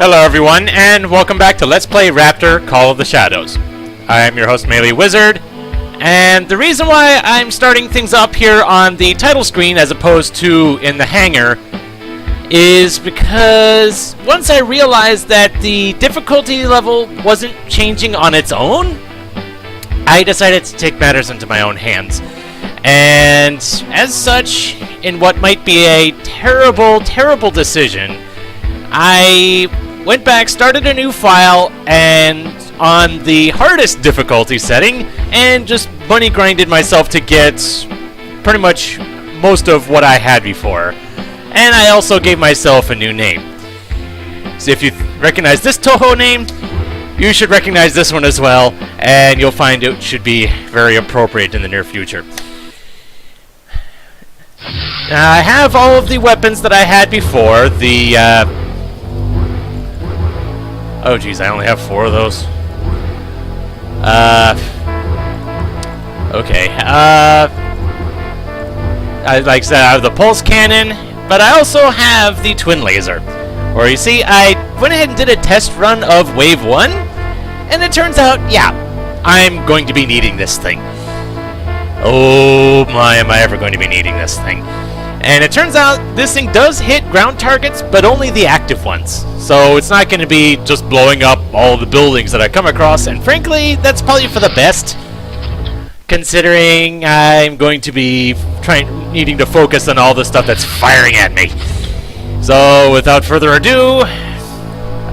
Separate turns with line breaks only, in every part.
Hello everyone, and welcome back to Let's Play Raptor Call of the Shadows. I am your host, MeleeWizard, and the reason why I'm starting things up here on the title screen as opposed to in the hangar is because once I realized that the difficulty level wasn't changing on its own, I decided to take matters into my own hands. And as such, in what might be a terrible, terrible decision, I went back, started a new file, and on the hardest difficulty setting, and just money grinded myself to get pretty much most of what I had before. And I also gave myself a new name. So if you recognize this Toho name, you should recognize this one as well, and you'll find it should be very appropriate in the near future. Now, I have all of the weapons that I had before. Oh geez, I only have 4 of those. Okay. Like I said, I have the pulse cannon, but I also have the twin laser. Or you see, I went ahead and did a test run of Wave 1, and it turns out, yeah, I'm going to be needing this thing. Oh my, am I ever going to be needing this thing. And it turns out this thing does hit ground targets, but only the active ones. So it's not going to be just blowing up all the buildings that I come across, and frankly, that's probably for the best, considering I'm going to be needing to focus on all the stuff that's firing at me. So without further ado,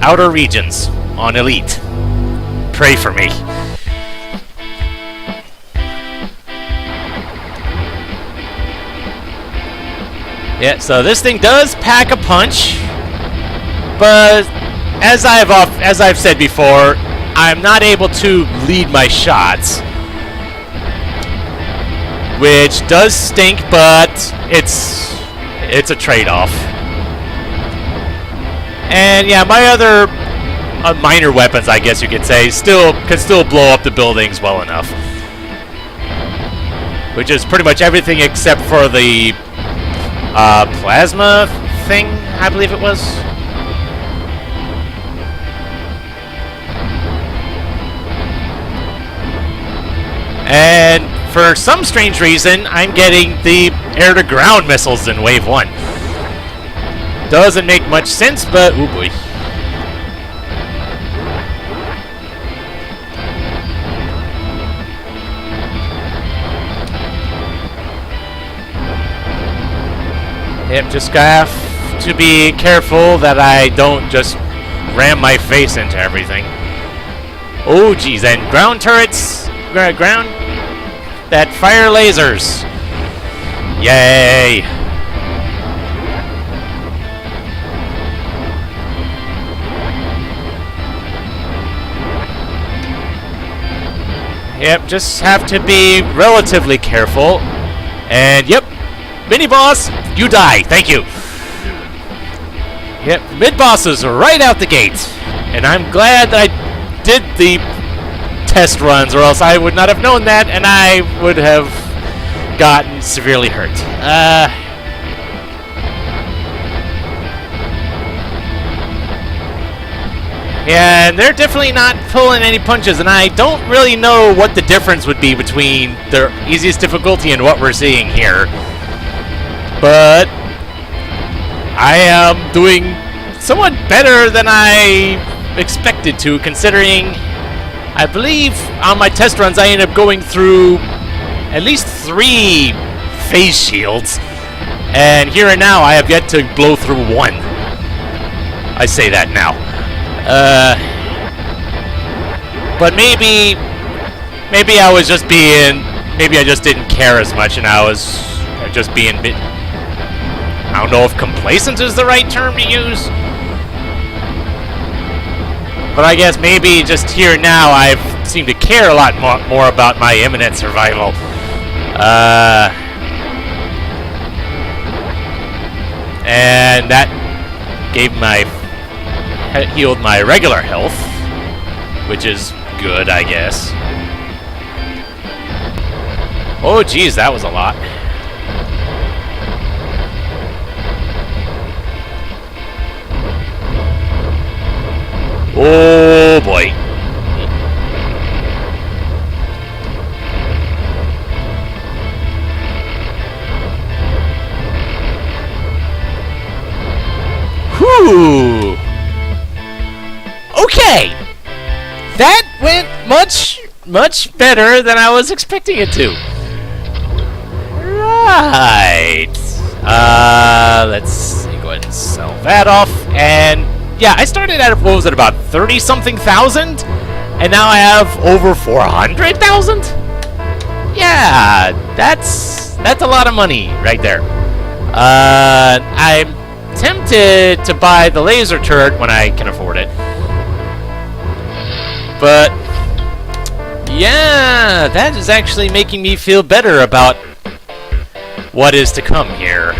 outer regions on Elite. Pray for me. Yeah, so this thing does pack a punch, but as I've said before, I'm not able to lead my shots, which does stink, but it's a trade-off. And yeah, my other minor weapons, I guess you could say, can still blow up the buildings well enough, which is pretty much everything except for the plasma thing, I believe it was. And for some strange reason, I'm getting the air-to-ground missiles in Wave 1. Doesn't make much sense, but oh boy. Yep, just have to be careful that I don't just ram my face into everything. Oh geez, and ground turrets, ground that fire lasers. Yay! Yep, just have to be relatively careful. And yep, mini-boss, you die. Thank you. Yep, mid-bosses right out the gate. And I'm glad that I did the test runs, or else I would not have known that, and I would have gotten severely hurt. Yeah, and they're definitely not pulling any punches, and I don't really know what the difference would be between the easiest difficulty and what we're seeing here. But I am doing somewhat better than I expected to, considering I believe on my test runs I ended up going through at least 3 phase shields, and here and now I have yet to blow through 1. I say that now. But maybe I was just being, maybe I just didn't care as much, and I was just being a bit, I don't know if complacent is the right term to use, but I guess maybe just here and now I've seemed to care a lot more about my imminent survival. And that healed my regular health, which is good, I guess. Oh geez, that was a lot. Oh boy. Whew. Okay. That went much better than I was expecting it to. Right. Let's see, go ahead and sell that off. And yeah, I started at, what was it, about 30-something thousand? And now I have over 400,000? Yeah, that's a lot of money right there. I'm tempted to buy the laser turret when I can afford it. But yeah, that is actually making me feel better about what is to come here.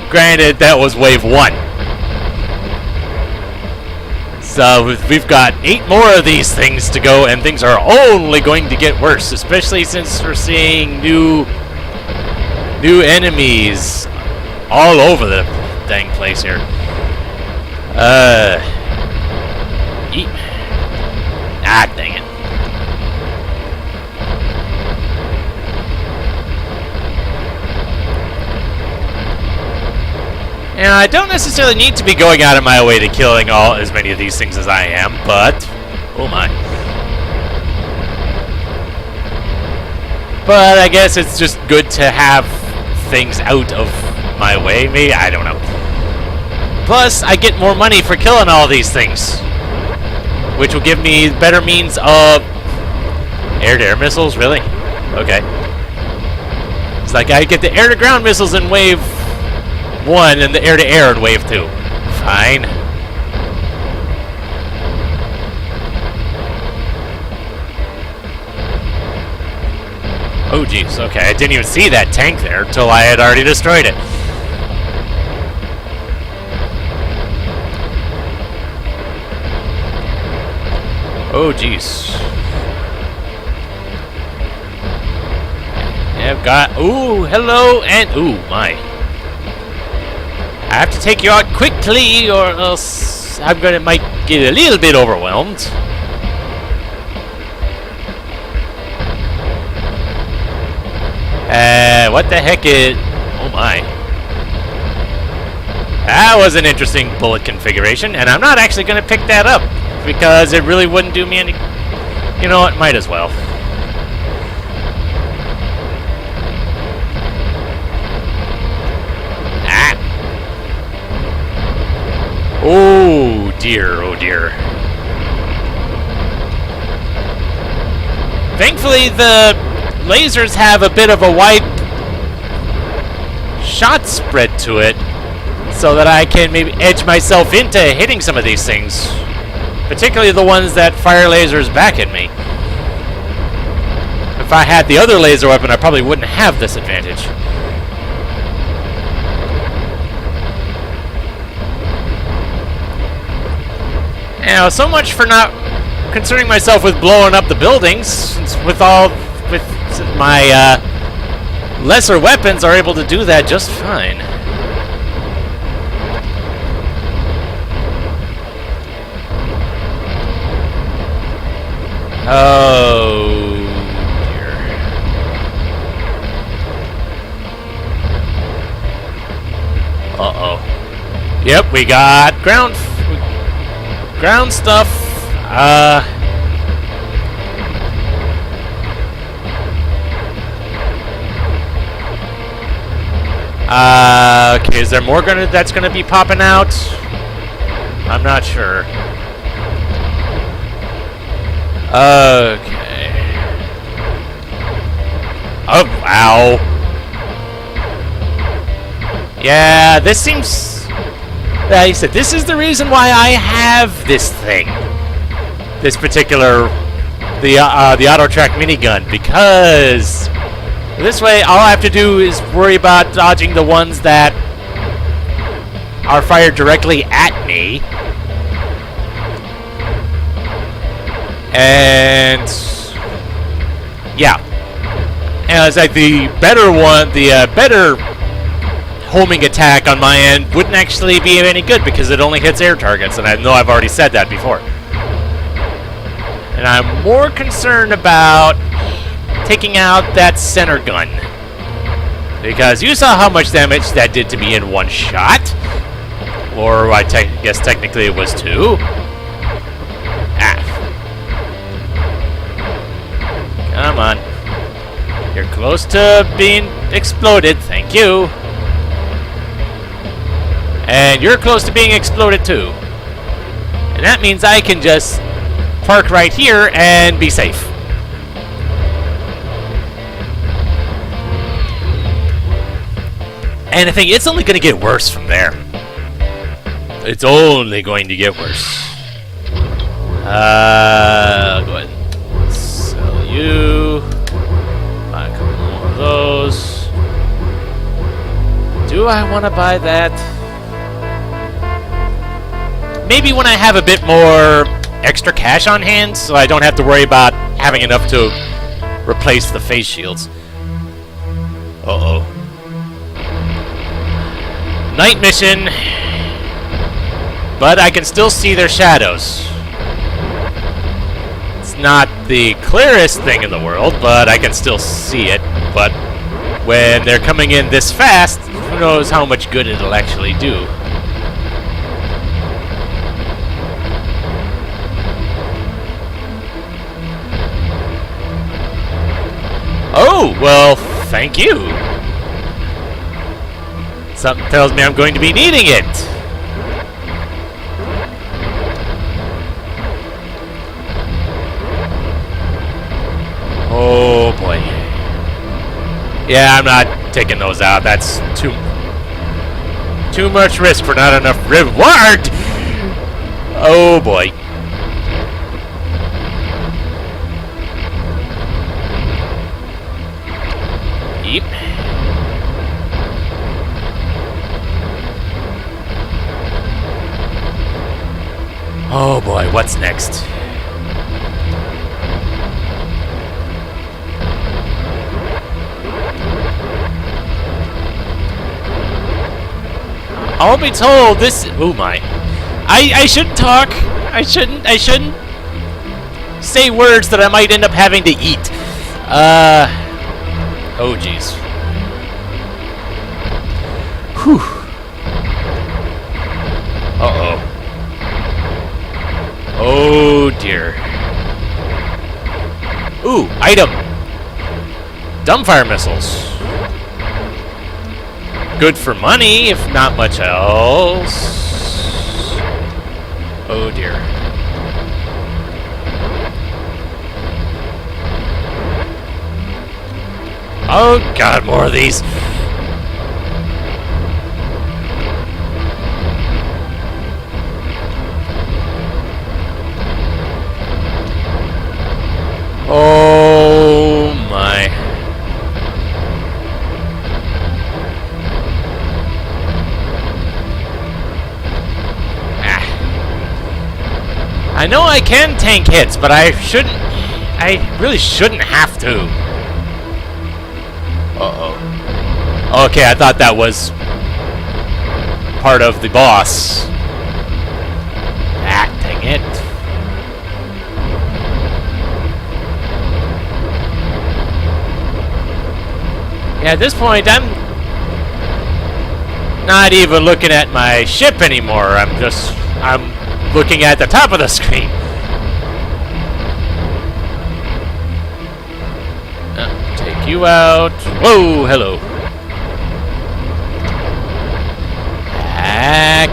Granted, that was wave 1. So we've got 8 more of these things to go, and things are only going to get worse, especially since we're seeing new enemies all over the dang place here. Ah, dang it. And I don't necessarily need to be going out of my way to killing as many of these things as I am, but oh my. But I guess it's just good to have things out of my way, maybe? I don't know. Plus, I get more money for killing all these things, which will give me better means of air-to-air missiles, really? Okay. It's like I get the air-to-ground missiles in wave 1 and the air-to-air in wave 2. Fine. Oh, jeez. Okay, I didn't even see that tank there until I had already destroyed it. Oh, jeez. I've got... Ooh, hello, and... Ooh, my. I have to take you out quickly, or else might get a little bit overwhelmed. What the heck is... Oh, my. That was an interesting bullet configuration, and I'm not actually going to pick that up, because it really wouldn't do me any... You know what? Might as well. Ah! Oh, dear. Oh, dear. Thankfully, the lasers have a bit of a wide shot spread to it, so that I can maybe edge myself into hitting some of these things. Particularly the ones that fire lasers back at me. If I had the other laser weapon, I probably wouldn't have this advantage. Now, so much for not concerning myself with blowing up the buildings, since with my lesser weapons are able to do that just fine. Oh dear. Uh-oh. Yep, we got ground stuff. Okay, is there more that's gonna be popping out? I'm not sure. Okay. Oh, wow. Yeah, this seems... Like I said, this is the reason why I have this thing. This particular... The auto-track minigun, because... This way, all I have to do is worry about dodging the ones that are fired directly at me. And yeah, and it's like the better one, the better homing attack on my end wouldn't actually be any good because it only hits air targets, and I know I've already said that before. And I'm more concerned about taking out that center gun, because you saw how much damage that did to me in one shot. Or I guess technically it was two. Ah. Come on. You're close to being exploded, thank you. And you're close to being exploded too. And that means I can just park right here and be safe. And I think it's only going to get worse from there. It's only going to get worse. I'll go ahead and sell you. Buy a couple more of those. Do I want to buy that? Maybe when I have a bit more extra cash on hand, so I don't have to worry about having enough to replace the face shields. Uh-oh. Night mission. But I can still see their shadows. It's not the clearest thing in the world, but I can still see it. But when they're coming in this fast, who knows how much good it'll actually do. Oh, well, thank you. Something tells me I'm going to be needing it. Oh boy. Yeah, I'm not taking those out. That's too much risk for not enough reward. Oh boy. Yep. Oh boy, what's next? I'll be told this. Oh my! I shouldn't talk. I shouldn't say words that I might end up having to eat. Oh jeez. Whew. Uh-oh. Oh dear. Ooh, item. Dumbfire missiles. Good for money, if not much else. Oh dear. Oh god, more of these. Oh my. I know I can tank hits, but I really shouldn't have to. Uh-oh. Okay, I thought that was part of the boss. Ah, dang it. Yeah, at this point, I'm not even looking at my ship anymore. I'm looking at the top of the screen. Take you out. Whoa, hello. Back.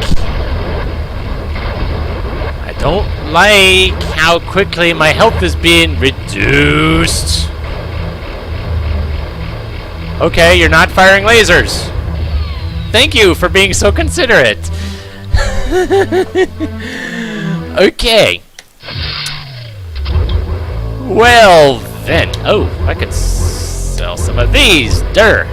I don't like how quickly my health is being reduced. Okay, you're not firing lasers. Thank you for being so considerate. Okay. Well then. Oh, I could sell some of these. Durr.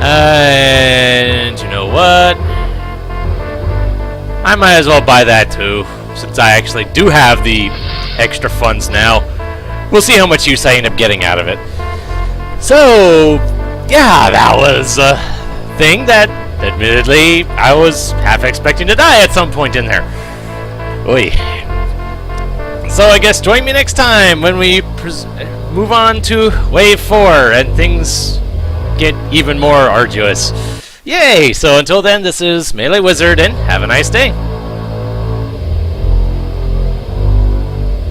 And you know what? I might as well buy that too, since I actually do have the extra funds now. We'll see how much use I end up getting out of it. So, yeah, that was a thing that, admittedly, I was half expecting to die at some point in there. Oy. So I guess join me next time when we move on to Wave 4 and things get even more arduous. Yay! So until then, this is MeleeWizard, and have a nice day.